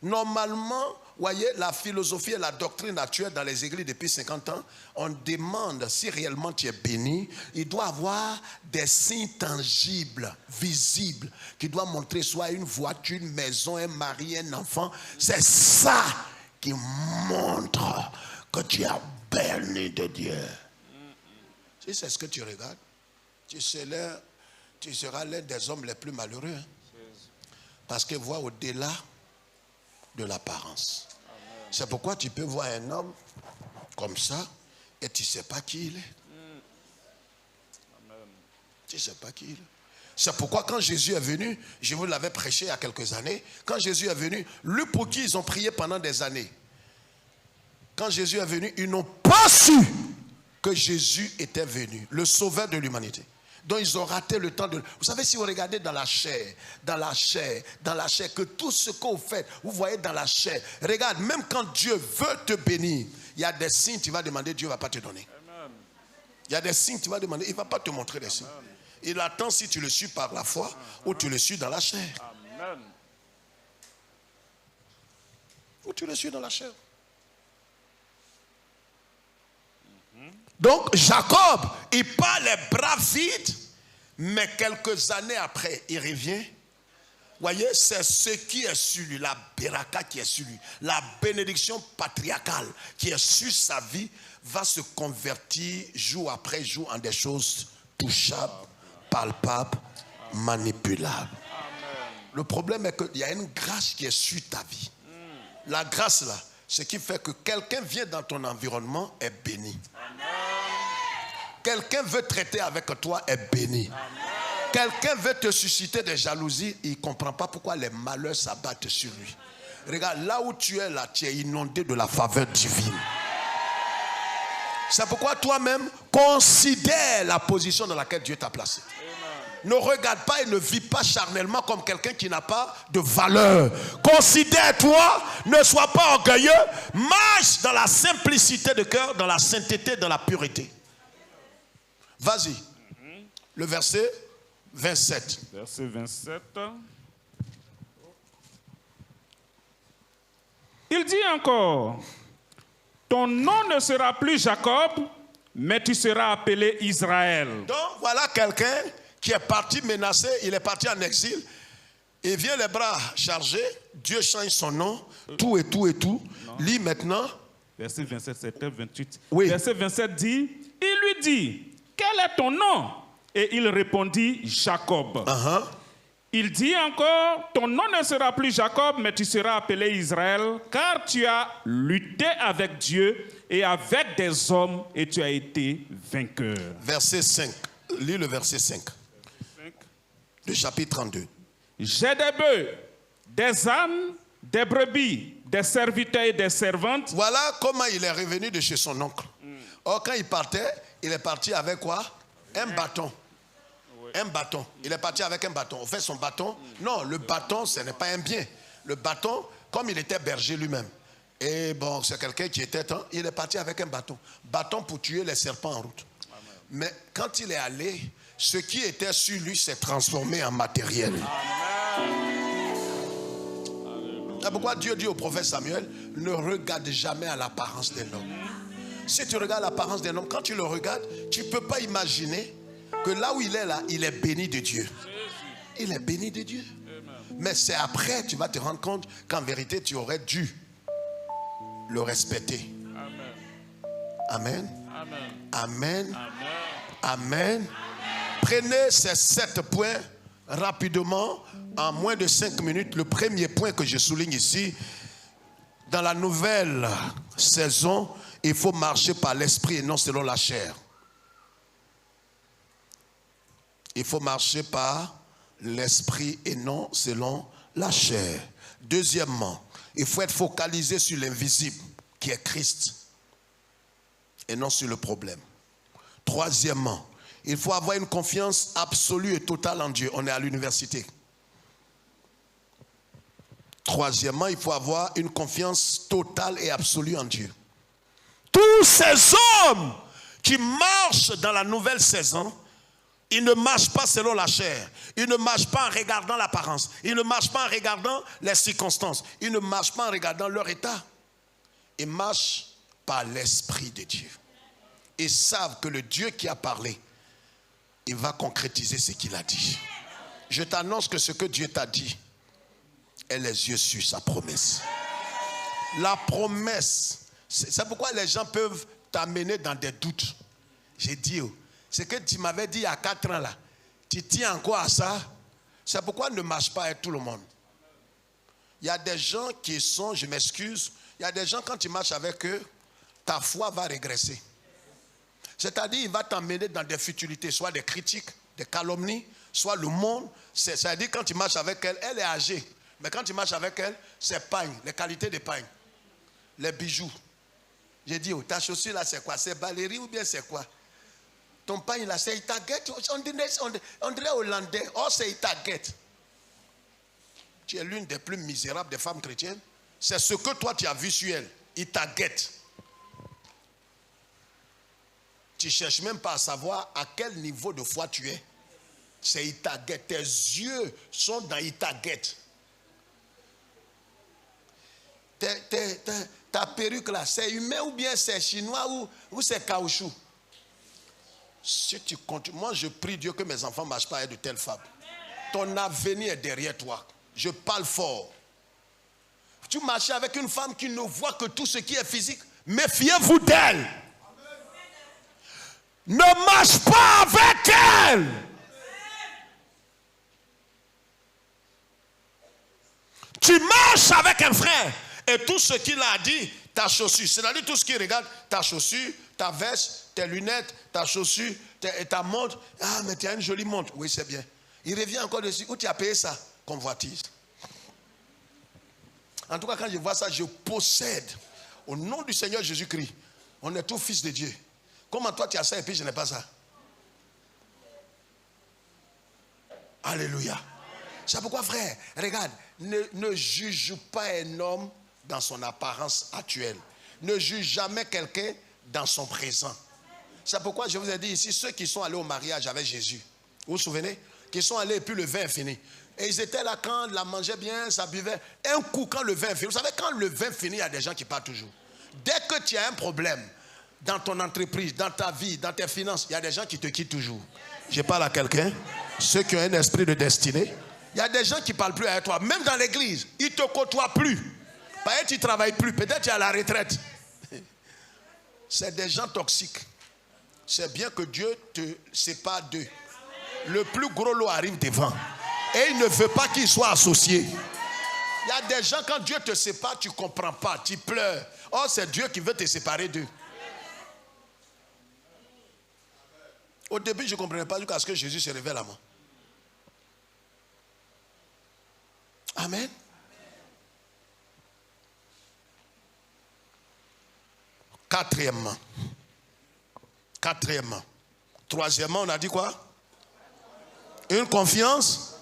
Speaker 1: Normalement, voyez, la philosophie et la doctrine actuelle dans les églises depuis 50 ans, on demande si réellement tu es béni, il doit avoir des signes tangibles, visibles, qui doivent montrer soit une voiture, une maison, un mari, un enfant. C'est ça qui montre que tu es béni de Dieu. Si c'est ce que tu regardes, tu seras l'un des hommes les plus malheureux. Parce que vois au-delà de l'apparence. C'est pourquoi tu peux voir un homme comme ça et tu ne sais pas qui il est. Tu ne sais pas qui il est. C'est pourquoi quand Jésus est venu, je vous l'avais prêché il y a quelques années, quand Jésus est venu, lui pour qui ils ont prié pendant des années. Quand Jésus est venu, ils n'ont pas su que Jésus était venu, le sauveur de l'humanité. Donc ils ont raté le temps de... Vous savez, si vous regardez dans la chair, que tout ce que vous faites, vous voyez dans la chair. Regarde, même quand Dieu veut te bénir, il y a des signes, tu vas demander, Dieu ne va pas te donner. Il y a des signes, tu vas demander, il ne va pas te montrer des signes. Il attend si tu le suis par la foi ou tu le suis dans la chair. Amen. Ou tu le suis dans la chair. Donc Jacob, il part les bras vides, mais quelques années après, il revient. Voyez, c'est ce qui est sur lui, la beraka qui est sur lui, la bénédiction patriarcale qui est sur sa vie, va se convertir jour après jour en des choses touchables, palpables, manipulables. Le problème est qu'il y a une grâce qui est sur ta vie. La grâce là, ce qui fait que quelqu'un vient dans ton environnement est béni. Quelqu'un veut traiter avec toi est béni. Quelqu'un veut te susciter des jalousies, il ne comprend pas pourquoi les malheurs s'abattent sur lui. Regarde, là où tu es là, tu es inondé de la faveur divine. C'est pourquoi toi-même, considère la position dans laquelle Dieu t'a placé. Ne regarde pas et ne vis pas charnellement comme quelqu'un qui n'a pas de valeur. Considère-toi, ne sois pas orgueilleux, marche dans la simplicité de cœur, dans la sainteté, dans la pureté. Vas-y. Le verset 27.
Speaker 2: Verset 27. Il dit encore, ton nom ne sera plus Jacob, mais tu seras appelé Israël.
Speaker 1: Donc voilà quelqu'un qui est parti menacé, il est parti en exil. Il vient les bras chargés, Dieu change son nom, tout et tout et tout. Lis maintenant.
Speaker 2: Verset 27, c'était 28.
Speaker 1: Oui.
Speaker 2: Verset 27 dit, il lui dit, quel est ton nom? Et il répondit, Jacob. Il dit encore, ton nom ne sera plus Jacob, mais tu seras appelé Israël, car tu as lutté avec Dieu et avec des hommes et tu as été vainqueur.
Speaker 1: Verset 5. Lis le verset 5. Le chapitre 32.
Speaker 2: J'ai des bœufs, des ânes, des brebis, des serviteurs et des servantes.
Speaker 1: Voilà comment il est revenu de chez son oncle. Or, quand il partait, il est parti avec quoi? Un bâton. Un bâton. Il est parti avec un bâton. On fait son bâton. Non, le bâton, ce n'est pas un bien. Le bâton, comme il était berger lui-même. Et bon, c'est quelqu'un qui était... Il est parti avec un bâton. Bâton pour tuer les serpents en route. Amen. Mais quand il est allé, ce qui était sur lui s'est transformé en matériel. C'est pourquoi Dieu dit au prophète Samuel, ne regarde jamais à l'apparence d'un homme. Si tu regardes l'apparence d'un homme, quand tu le regardes, tu ne peux pas imaginer que là où il est là, il est béni de Dieu. Il est béni de Dieu. Mais c'est après, tu vas te rendre compte qu'en vérité, tu aurais dû le respecter. Amen. Amen. Amen. Amen. Prenez ces 7 points rapidement, en moins de 5 minutes. Le premier point que je souligne ici, dans la nouvelle saison, il faut marcher par l'esprit et non selon la chair. Il faut marcher par l'esprit et non selon la chair. Deuxièmement, il faut être focalisé sur l'invisible qui est Christ et non sur le problème. Troisièmement, il faut avoir une confiance absolue et totale en Dieu. On est à l'université. Troisièmement, il faut avoir une confiance totale et absolue en Dieu. Tous ces hommes qui marchent dans la nouvelle saison, ils ne marchent pas selon la chair. Ils ne marchent pas en regardant l'apparence. Ils ne marchent pas en regardant les circonstances. Ils ne marchent pas en regardant leur état. Ils marchent par l'Esprit de Dieu. Ils savent que le Dieu qui a parlé, il va concrétiser ce qu'il a dit. Je t'annonce que ce que Dieu t'a dit, est les yeux sur sa promesse. La promesse, c'est pourquoi les gens peuvent t'amener dans des doutes. J'ai dit, ce que tu m'avais dit il y a 4 ans là, tu tiens encore à ça. C'est pourquoi ne marche pas avec tout le monde. Il y a des gens qui sont, je m'excuse, il y a des gens quand tu marches avec eux, ta foi va régresser. C'est-à-dire, il va t'emmener dans des futilités, soit des critiques, des calomnies, soit le monde. C'est-à-dire, quand tu marches avec elle, elle est âgée. Mais quand tu marches avec elle, c'est pagne, les qualités de pagne, les bijoux. J'ai dit, ta chaussure là, c'est quoi? C'est Valérie ou bien c'est quoi? Ton pagne là, c'est Itaget. On dirait hollandais. Oh, c'est Itaget. Tu es l'une des plus misérables des femmes chrétiennes. C'est ce que toi, tu as vu sur elle. Itaget. Tu ne cherches même pas à savoir à quel niveau de foi tu es. C'est Itaget. Tes yeux sont dans Itaget. Ta perruque là, c'est humain ou bien c'est chinois ou c'est caoutchouc? Si tu continues, moi je prie Dieu que mes enfants ne marchent pas avec de telles femmes. Ton avenir est derrière toi. Je parle fort. Tu marches avec une femme qui ne voit que tout ce qui est physique. Méfiez-vous d'elle. Ne marche pas avec elle. Tu marches avec un frère et tout ce qu'il a dit, ta chaussure, c'est-à-dire tout ce qu'il regarde, ta chaussure, ta veste, tes lunettes, ta chaussure, ta montre. Ah, mais tu as une jolie montre. Oui, c'est bien. Il revient encore dessus. Où tu as payé ça? Convoitise. En tout cas, quand je vois ça, je possède. Au nom du Seigneur Jésus-Christ, on est tous fils de Dieu. Comment toi tu as ça et puis je n'ai pas ça? Alléluia. C'est pourquoi, frère, regarde, ne juge pas un homme dans son apparence actuelle. Ne juge jamais quelqu'un dans son présent. C'est pourquoi je vous ai dit ici, ceux qui sont allés au mariage avec Jésus, vous vous souvenez? Qui sont allés et puis le vin est fini. Et ils étaient là quand la mangeaient bien, ça buvait. Un coup quand le vin est fini. Vous savez, quand le vin finit, il y a des gens qui partent toujours. Dès que tu as un problème dans ton entreprise, dans ta vie, dans tes finances, il y a des gens qui te quittent toujours. Je parle à quelqu'un, ceux qui ont un esprit de destinée. Il y a des gens qui ne parlent plus avec toi. Même dans l'église, ils ne te côtoient plus. Peut-être tu ne travailles plus, peut-être tu es à la retraite. C'est des gens toxiques. C'est bien que Dieu te sépare d'eux. Le plus gros lot arrive devant. Et il ne veut pas qu'ils soient associés. Il y a des gens, quand Dieu te sépare, tu ne comprends pas, tu pleures. Oh, c'est Dieu qui veut te séparer d'eux. Au début, je ne comprenais pas jusqu'à ce que Jésus se révèle à moi. Amen. Quatrièmement. Troisièmement, on a dit quoi? Une confiance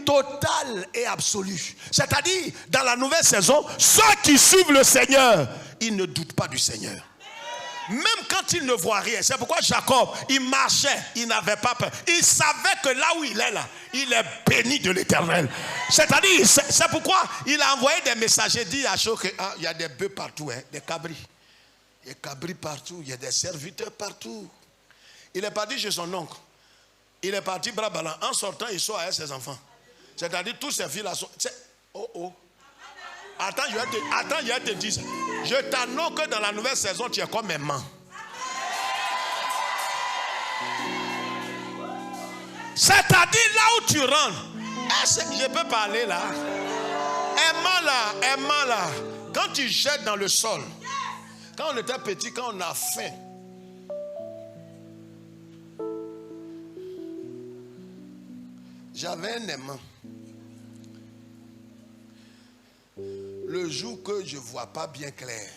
Speaker 1: totale et absolue. C'est-à-dire, dans la nouvelle saison, ceux qui suivent le Seigneur, ils ne doutent pas du Seigneur. Même quand ils ne voient rien. C'est pourquoi Jacob, il marchait, il n'avait pas peur. Il savait que là où il est là, il est béni de l'Éternel. C'est-à-dire, c'est pourquoi il a envoyé des messagers, dit à Jacob, il y a des bœufs partout, hein, des cabris. Il y a des cabris partout, il y a des serviteurs partout. Il est parti chez son oncle. Il est parti bras ballants. En sortant, il sort avec ses enfants. C'est-à-dire, tous ces filles-là sont... Attends, je vais te dire ça. Je t'annonce que dans la nouvelle saison, tu es comme un aimant. C'est-à-dire, là où tu rentres, je peux parler là. Aimant là. Quand tu jettes dans le sol, quand on était petit, quand on a faim, j'avais un aimant. Le jour que je ne vois pas bien clair,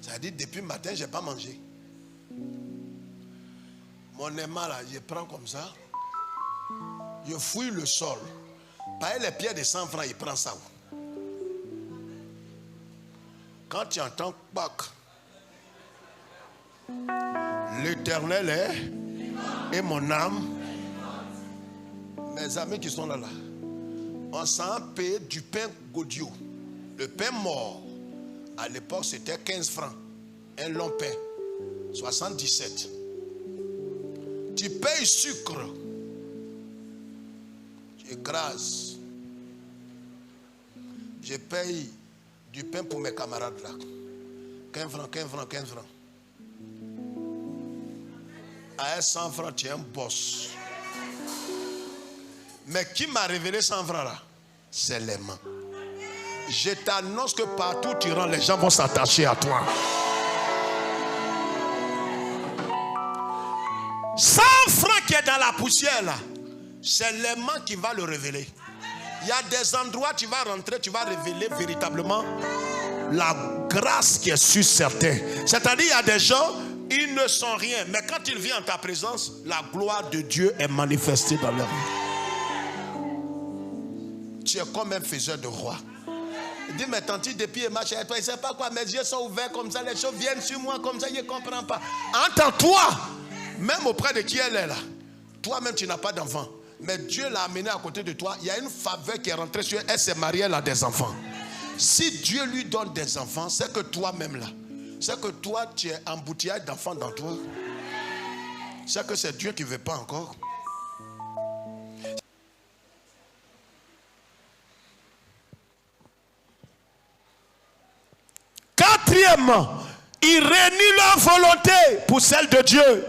Speaker 1: c'est-à-dire depuis le matin, je n'ai pas mangé. Mon aimant là, je prends comme ça, je fouille le sol. Par les pierres de 100 francs, il prend ça. Quand tu entends bac, l'Éternel est et mon âme. Mes amis qui sont là, on s'en paye du pain Godio. Le pain mort, à l'époque, c'était 15 francs. Un long pain, 77. Tu payes sucre. Tu écrases. Je paye du pain pour mes camarades là. 15 francs. À 100 francs, tu es un boss. Mais qui m'a révélé 100 francs là? C'est l'aimant. Je t'annonce que partout où tu rentres, les gens vont s'attacher à toi. 100 francs qui est dans la poussière là, c'est l'aimant qui va le révéler. Il y a des endroits où tu vas rentrer, tu vas révéler véritablement la grâce qui est sur certains. C'est-à-dire, il y a des gens, ils ne sont rien. Mais quand ils viennent en ta présence, la gloire de Dieu est manifestée dans leur vie. Tu es comme un faiseur de roi. Il dit, mais tante, depuis il marche avec toi, il ne sait pas quoi, mes yeux sont ouverts comme ça, les choses viennent sur moi comme ça, il ne comprend pas. Entends-toi, même auprès de qui elle est là. Toi-même, tu n'as pas d'enfant. Mais Dieu l'a amené à côté de toi. Il y a une faveur qui est rentrée sur elle. Elle s'est mariée, elle a des enfants. Si Dieu lui donne des enfants, c'est que toi-même là, c'est que toi, tu es embouteillage d'enfants dans toi. C'est que c'est Dieu qui ne veut pas encore. Quatrièmement, il réunit leur volonté pour celle de Dieu.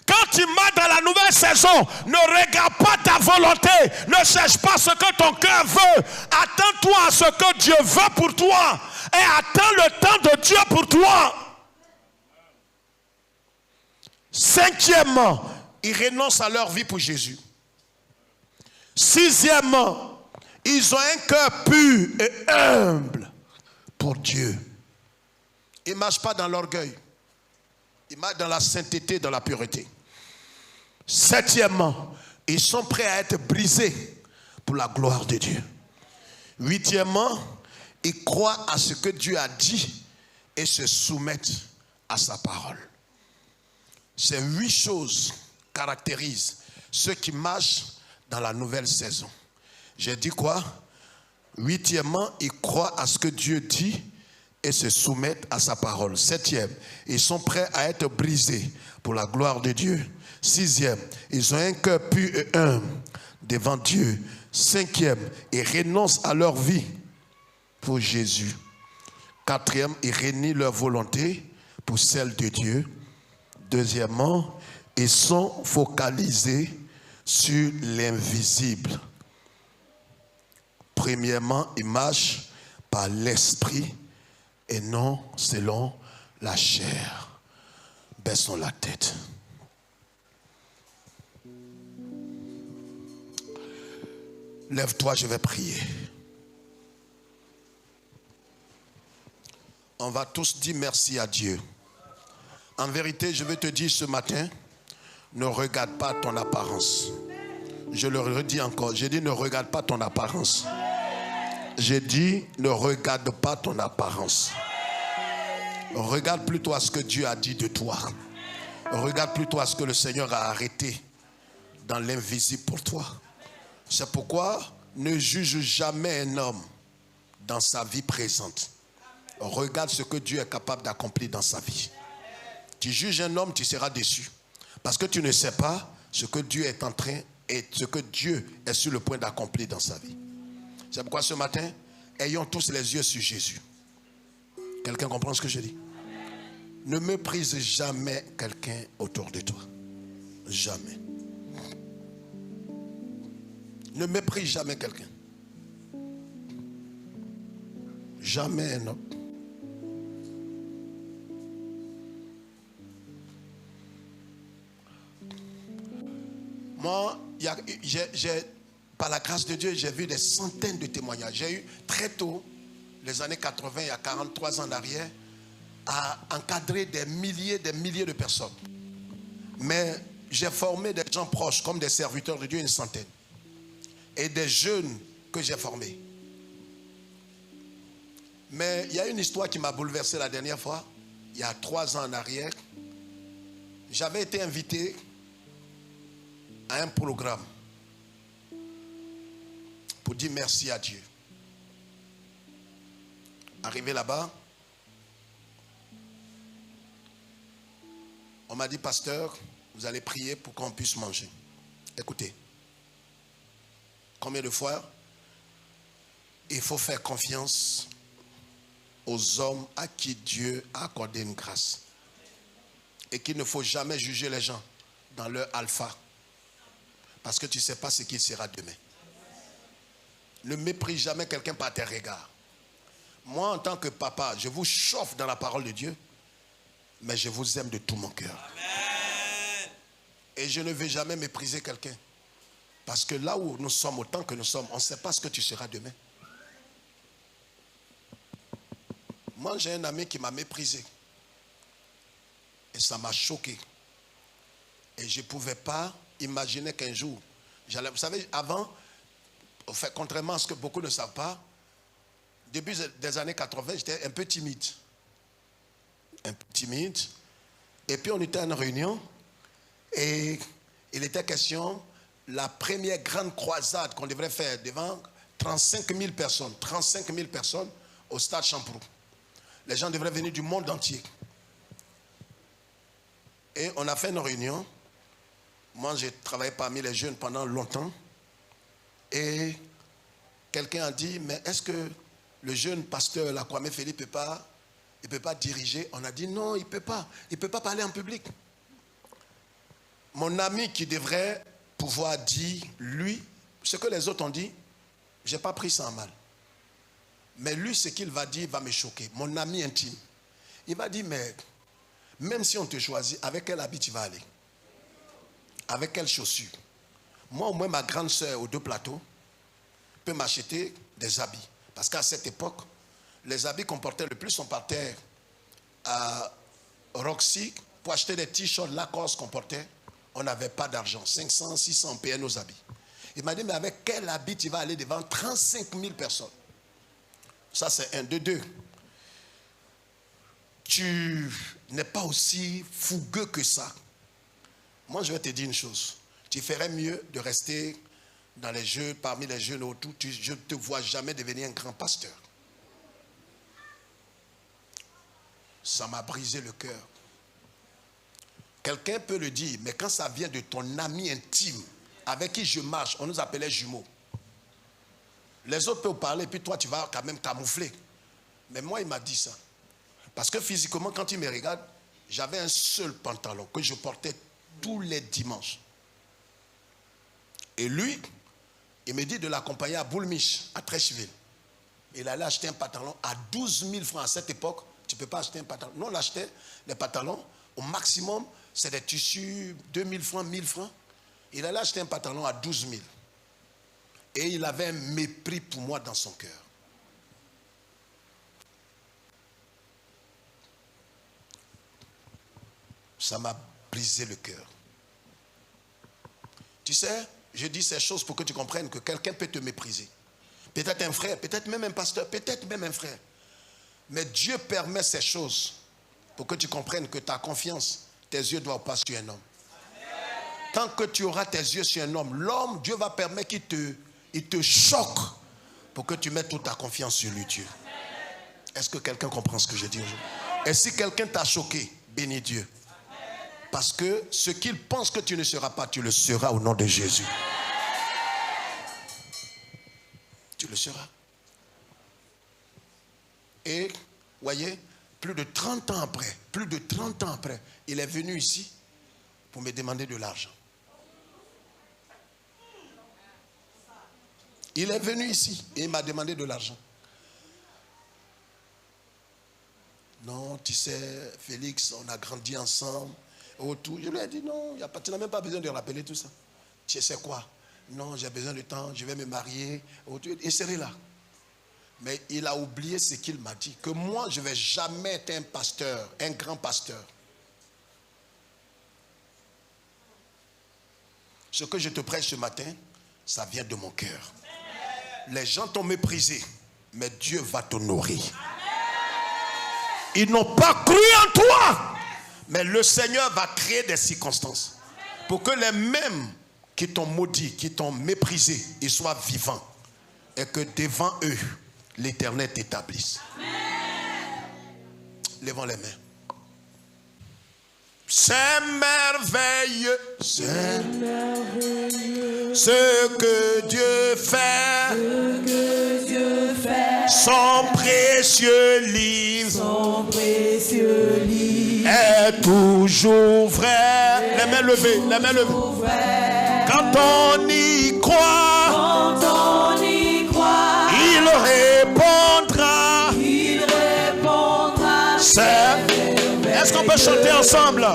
Speaker 1: Quand tu marches dans la nouvelle saison, ne regarde pas ta volonté. Ne cherche pas ce que ton cœur veut. Attends-toi à ce que Dieu veut pour toi. Et attends le temps de Dieu pour toi. Cinquièmement, ils renoncent à leur vie pour Jésus. Sixièmement, ils ont un cœur pur et humble pour Dieu. Ils ne marchent pas dans l'orgueil. Ils marchent dans la sainteté, dans la pureté. Septièmement, ils sont prêts à être brisés pour la gloire de Dieu. Huitièmement, ils croient à ce que Dieu a dit et se soumettent à sa parole. Ces 8 choses caractérisent ceux qui marchent dans la nouvelle saison. J'ai dit quoi? Huitièmement, ils croient à ce que Dieu dit et se soumettent à sa parole. Septième, ils sont prêts à être brisés pour la gloire de Dieu. Sixième, ils ont un cœur pur et humble devant Dieu. Cinquième, ils renoncent à leur vie pour Jésus. Quatrième, ils renient leur volonté pour celle de Dieu. Deuxièmement, ils sont focalisés sur l'invisible. Premièrement, ils marchent par l'esprit et non selon la chair. Baissons la tête. Lève-toi, je vais prier. On va tous dire merci à Dieu En vérité, je vais te dire ce matin, ne regarde pas ton apparence. Je le redis encore, j'ai dit ne regarde pas ton apparence. J'ai dit ne regarde pas ton apparence. Regarde plutôt à ce que Dieu a dit de toi. Regarde plutôt à ce que le Seigneur a arrêté dans l'invisible pour toi. C'est pourquoi ne juge jamais un homme dans sa vie présente. Regarde ce que Dieu est capable d'accomplir dans sa vie. Tu juges un homme, tu seras déçu. Parce que tu ne sais pas ce que Dieu est en train et ce que Dieu est sur le point d'accomplir dans sa vie. C'est pourquoi ce matin, ayons tous les yeux sur Jésus. Quelqu'un comprend ce que je dis? Ne méprise jamais quelqu'un autour de toi. Jamais. Ne méprise jamais quelqu'un. Jamais un homme. Moi, par la grâce de Dieu, j'ai vu des centaines de témoignages. J'ai eu très tôt, les années 80, il y a 43 ans en arrière, à encadrer des milliers de personnes. Mais j'ai formé des gens proches, comme des serviteurs de Dieu, une centaine. Et des jeunes que j'ai formés. Mais il y a une histoire qui m'a bouleversé la dernière fois, il y a 3 ans en arrière. J'avais été invité à un programme pour dire merci à Dieu. Arrivé là-bas, on m'a dit, pasteur, vous allez prier pour qu'on puisse manger. Écoutez, combien de fois il faut faire confiance aux hommes à qui Dieu a accordé une grâce. Et qu'il ne faut jamais juger les gens dans leur alpha. Parce que tu ne sais pas ce qu'il sera demain. Ne méprise jamais quelqu'un par tes regards. Moi, en tant que papa, je vous chauffe dans la parole de Dieu, mais je vous aime de tout mon cœur. Amen. Et je ne vais jamais mépriser quelqu'un. Parce que là où nous sommes, autant que nous sommes, on ne sait pas ce que tu seras demain. Moi, j'ai un ami qui m'a méprisé. Et ça m'a choqué. Et je ne pouvais pas imaginer qu'un jour, vous savez, avant, contrairement à ce que beaucoup ne savent pas, début des années 80, j'étais un peu timide. Un peu timide. Et puis on était à une réunion et il était question, la première grande croisade qu'on devrait faire devant 35 000 personnes. 35 000 personnes au stade Champroux. Les gens devraient venir du monde entier. Et on a fait une réunion. Moi, j'ai travaillé parmi les jeunes pendant longtemps. Et quelqu'un a dit, mais est-ce que le jeune pasteur, la Kwame Philippe, il ne peut pas diriger? On a dit, non, il ne peut pas. Il ne peut pas parler en public. Mon ami qui devrait pouvoir dire, lui, ce que les autres ont dit, je n'ai pas pris ça en mal. Mais lui, ce qu'il va dire va me choquer. Mon ami intime. Il va dire, mais même si on te choisit, avec quel habit tu vas aller? Avec quelles chaussures? Moi, au moins, ma grande soeur aux 2 plateaux peut m'acheter des habits. Parce qu'à cette époque, les habits qu'on portait le plus, on partait à Roxy pour acheter des t-shirts Lacoste qu'on portait. On n'avait pas d'argent. 500, 600, on payait nos habits. Il m'a dit, mais avec quel habit tu vas aller devant 35 000 personnes? Ça, c'est un. De 2. Tu n'es pas aussi fougueux que ça. Moi, je vais te dire une chose. Tu ferais mieux de rester dans les jeux, parmi les jeunes autour. Je ne te vois jamais devenir un grand pasteur. Ça m'a brisé le cœur. Quelqu'un peut le dire, mais quand ça vient de ton ami intime, avec qui je marche, on nous appelait jumeaux. Les autres peuvent parler, puis toi, tu vas quand même camoufler. Mais moi, il m'a dit ça. Parce que physiquement, quand il me regarde, j'avais un seul pantalon que je portais tous les dimanches. Et lui, il me dit de l'accompagner à Boulmiche, à Trècheville. Il allait acheter un pantalon à 12 000 francs. À cette époque, tu ne peux pas acheter un pantalon. Nous, on achetait les pantalons, au maximum, c'est des tissus 2 000 francs, 1 000 francs. Il allait acheter un pantalon à 12 000. Et il avait un mépris pour moi dans son cœur. Ça m'a brisé le cœur. Tu sais, je dis ces choses pour que tu comprennes que quelqu'un peut te mépriser. Peut-être un frère, peut-être même un pasteur, peut-être même un frère. Mais Dieu permet ces choses pour que tu comprennes que ta confiance, tes yeux doivent pas sur un homme. Tant que tu auras tes yeux sur un homme, l'homme, Dieu va permettre qu'il te choque pour que tu mettes toute ta confiance sur lui, Dieu. Est-ce que quelqu'un comprend ce que je dis aujourd'hui? Et si quelqu'un t'a choqué, bénis Dieu. Parce que ce qu'il pense que tu ne seras pas, tu le seras au nom de Jésus. Tu le seras. Et, voyez, plus de 30 ans après, il est venu ici pour me demander de l'argent. Il est venu ici et il m'a demandé de l'argent. Non, tu sais, Félix, on a grandi ensemble. Autour. Je lui ai dit non, tu n'as même pas besoin de rappeler tout ça. Tu sais quoi? Non, j'ai besoin de temps, je vais me marier. Il serait là. Mais il a oublié ce qu'il m'a dit. Que moi, je ne vais jamais être un pasteur, un grand pasteur. Ce que je te prêche ce matin, ça vient de mon cœur. Les gens t'ont méprisé, mais Dieu va t'honorer. Ils n'ont pas cru en toi. Mais le Seigneur va créer des circonstances pour que les mêmes qui t'ont maudit, qui t'ont méprisé, ils soient vivants. Et que devant eux, l'Éternel t'établisse. Levons les mains. C'est merveilleux, c'est merveilleux ce que Dieu fait, son précieux livre, est toujours vrai. Les mains levées, les mains levées. Quand on y croit, il répondra. Est-ce qu'on peut chanter ensemble?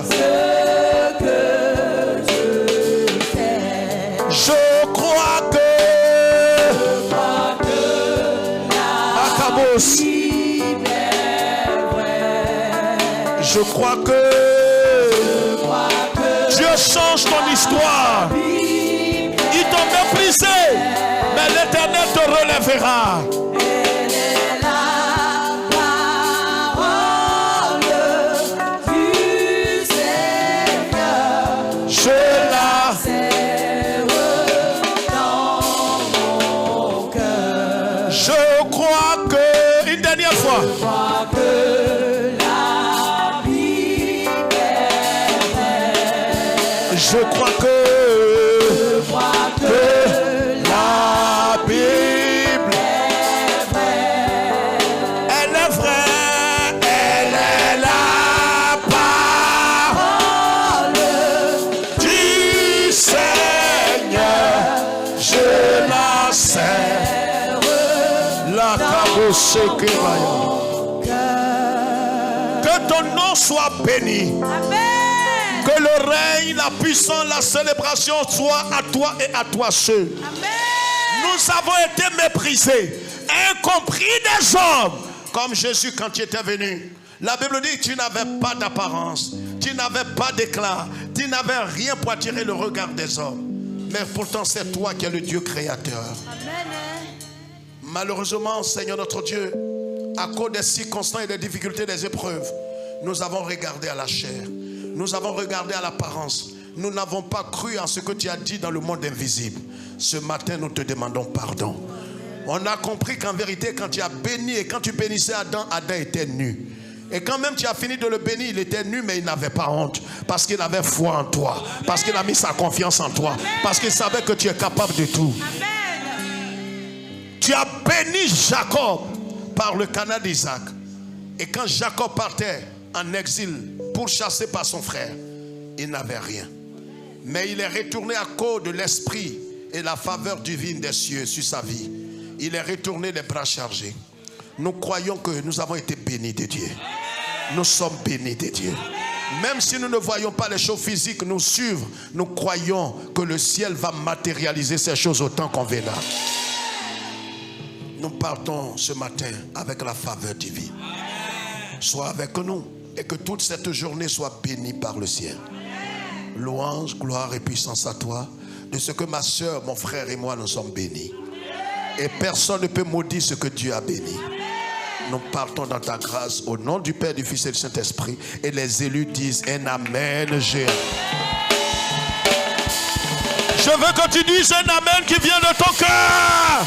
Speaker 1: Je crois que Akabos. Je crois que Dieu change ton histoire. Ils t'ont méprisé, mais l'Éternel te relèvera. Je crois que la Bible est vraie. Je crois que la Bible est vraie. Elle est vraie. Elle est la parole du Seigneur. Je la sers. La cabosse que ton nom soit béni. Amen. Que le règne, la puissance, la célébration soit à toi et à toi seul. Amen. Nous avons été méprisés, incompris des hommes. Comme Jésus quand tu étais venu. La Bible dit que tu n'avais pas d'apparence, tu n'avais pas d'éclat, tu n'avais rien pour attirer le regard des hommes. Mais pourtant c'est toi qui es le Dieu créateur. Amen. Malheureusement, Seigneur notre Dieu, à cause des circonstances et des difficultés, des épreuves, nous avons regardé à la chair, nous avons regardé à l'apparence, nous n'avons pas cru en ce que tu as dit dans le monde invisible. Ce matin, nous te demandons pardon. On a compris qu'en vérité, quand tu as béni et quand tu bénissais Adam, Adam était nu. Et quand même tu as fini de le bénir, il était nu, mais il n'avait pas honte. Parce qu'il avait foi en toi. Parce qu'il a mis sa confiance en toi. Parce qu'il savait que tu es capable de tout. Tu as béni Jacob par le canal d'Isaac. Et quand Jacob partait en exil pour chasser par son frère, il n'avait rien. Mais il est retourné à cause de l'esprit et la faveur divine des cieux sur sa vie. Il est retourné les bras chargés. Nous croyons que nous avons été bénis de Dieu. Nous sommes bénis de Dieu. Même si nous ne voyons pas les choses physiques nous suivre, nous croyons que le ciel va matérialiser ces choses au temps convenable. Nous partons ce matin avec la faveur divine. Sois avec nous Et que toute cette journée soit bénie par le ciel. Louange, gloire et puissance à toi. De ce que ma soeur, mon frère et moi nous sommes bénis. Et personne ne peut maudire ce que Dieu a béni. Nous partons dans ta grâce au nom du Père, du Fils et du Saint-Esprit. Et les élus disent un amen géant. Je veux que tu dises un amen qui vient de ton cœur.